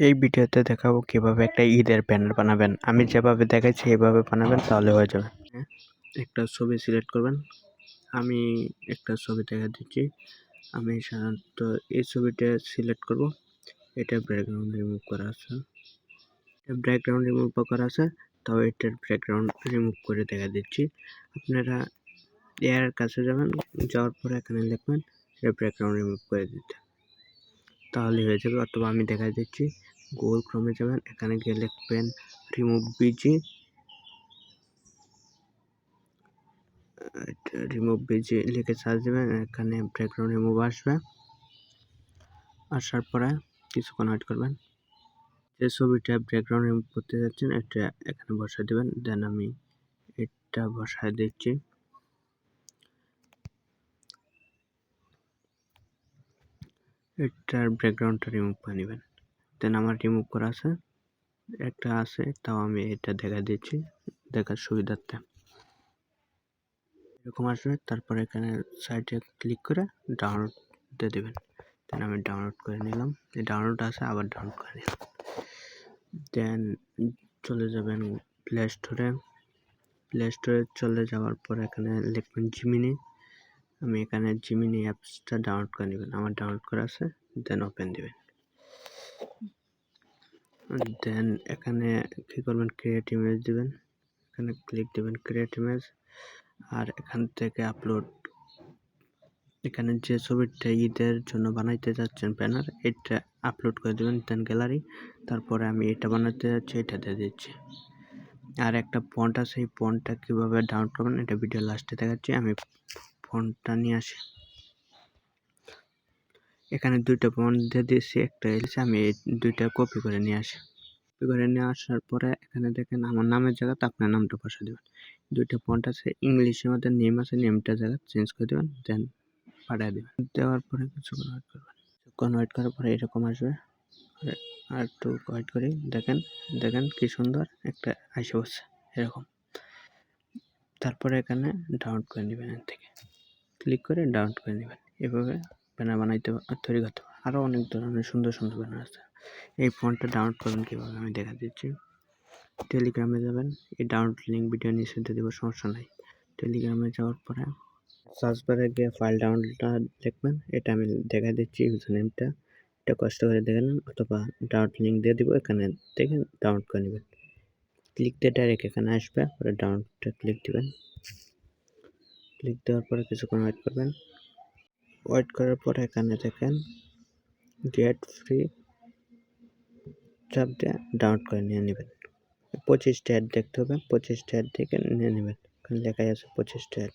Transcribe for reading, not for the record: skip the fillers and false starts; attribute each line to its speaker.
Speaker 1: এই ভিডিওতে দেখাবো কিভাবে একটা ঈদের ব্যানার বানাবেন। আমি যেভাবে দেখাচ্ছি এভাবে বানাবেন তাহলে হয়ে যাবে। একটা ছবি সিলেক্ট করবেন। আমি একটা ছবি দেখা দিচ্ছি। আমি সাধারণত এই ছবিটা সিলেক্ট করব। এটা ব্যাকগ্রাউন্ড রিমুভ করা আছে। তাও এটার ব্যাকগ্রাউন্ড রিমুভ করে দেখা দিচ্ছি। আপনারা এর কাছে যাবেন, যাওয়ার পরে এখানে লিখবেন এটা ব্যাকগ্রাউন্ড রিমুভ করে দিতে, তাহলে হয়ে যাবে। অথবা আমি দেখা দিচ্ছি, গুগল ক্রমে যাবেন, এখানে গিয়ে লিখবেন রিমুভ বিজি লিখে সার্চ দেবেন। এখানে ব্যাকগ্রাউন্ড রিমুভ আসবে। আসার পরে কিছুক্ষণ ওয়েট করবেন। যে ছবিটা ব্যাকগ্রাউন্ড রিমুভ করতে যাচ্ছেন এটা এখানে বসায় দেবেন। দেন আমি এটা বসায় দিচ্ছি। এটার ব্যাকগ্রাউন্ডটা রিমুভ করে নেবেন। দেন আমার রিমুভ করা আছে, একটা আছে, তাও আমি এটা দেখা দিচ্ছি দেখার সুবিধার্থে। এরকম আসবে। তারপরে এখানে সাইডে ক্লিক করে ডাউনলোড দিয়ে দেবেন। দেন আমি ডাউনলোড করে নিলাম। এই ডাউনলোড আছে, আবার ডাউনলোড করে নিলাম। দেন চলে যাবেন প্লে স্টোরে। চলে যাওয়ার পর এখানে লিখবেন জিমিনি। আমি এখানে জিমিনি অ্যাপসটা ডাউনলোড করে নেবেন। আমার ডাউনলোড করা আছে। দেন ওপেন দিবেন। দেন এখানে কি করবেন, ক্রিয়েট ইমেজ দিবেন। এখানে ক্লিক দিবেন ক্রিয়েট ইমেজ, আর এখান থেকে আপলোড। এখানে যে ছবিটা ঈদের জন্য বানাইতে যাচ্ছেন ব্যানার, এটা আপলোড করে দেবেন। দেন গ্যালারি, তারপরে আমি এটা বানাতে যাচ্ছি, এটা দিয়ে দিচ্ছি। আর একটা ফন্ট আছে, এই ফন্টটা কীভাবে ডাউনলোড করবেন এটা ভিডিও লাস্টে দেখাচ্ছি। আমি ফন্টটা নিয়ে আসি। এখানে দুইটা ফন্ট দিয়ে দিয়েছি, একটা এসে আমি এই দুইটা কপি করে নিয়ে আসি। কপি করে নিয়ে আসার পরে এখানে দেখেন আমার নামের জায়গাতে আপনার নামটা বসে দেবেন। দুইটা ফন্ট আছে, ইংলিশের মধ্যে নেম আছে, নেমটা জায়গা চেঞ্জ করে দেবেন। দেন পাঠিয়ে দেবেন। দেওয়ার পরে কিছুক্ষণ ওয়েট করবেন। কিছুক্ষণ ওয়েট করার পরে এরকম আসবে। আর একটু ওয়েট করি। দেখেন কি সুন্দর একটা আইসে বসছে এরকম। তারপরে এখানে ডাউনলোড করে নেবেন। এর থেকে ক্লিক করে ডাউনলোড করে নেবেন। এভাবে ব্যানার বানাইতে তৈরি করতে হবে। আরও অনেক ধরনের সুন্দর সুন্দর ব্যানার আছে। এই ফন্টটা ডাউনলোড করবেন কীভাবে আমি দেখা দিচ্ছি। টেলিগ্রামে যাবেন, এই ডাউনলোড লিঙ্ক ভিডিও নিচে দিয়ে দেবো, সমস্যা নাই। টেলিগ্রামে যাওয়ার পরে সার্চ বারে গিয়ে ফাইল ডাউনলোডটা লিখবেন। এটা আমি দেখা দিচ্ছি ইউজার নেমটা, এটা কষ্ট করে দেখে নেন, অথবা ডাউনলোড লিঙ্ক দিয়ে দিব, এখানে দেখেন ডাউনলোড করে নেবেন। ক্লিক দিয়ে ডাইরেক্ট এখানে আসবে, পরে ডাউনলোডটা ক্লিক দিবেন। ক্লিক দেওয়ার পরে কিছুক্ষণ ওয়েট করবেন। ওয়েট করার পরে এখানে দেখেন গেট ফ্রি, চাপ দিয়ে ডাউনলোড করে নিয়ে নেবেন। 25টা অ্যাড দেখতে হবে, 25টা অ্যাড থেকে নিয়ে নেবেন। এখানে লেখাই আছে 25টা অ্যাড।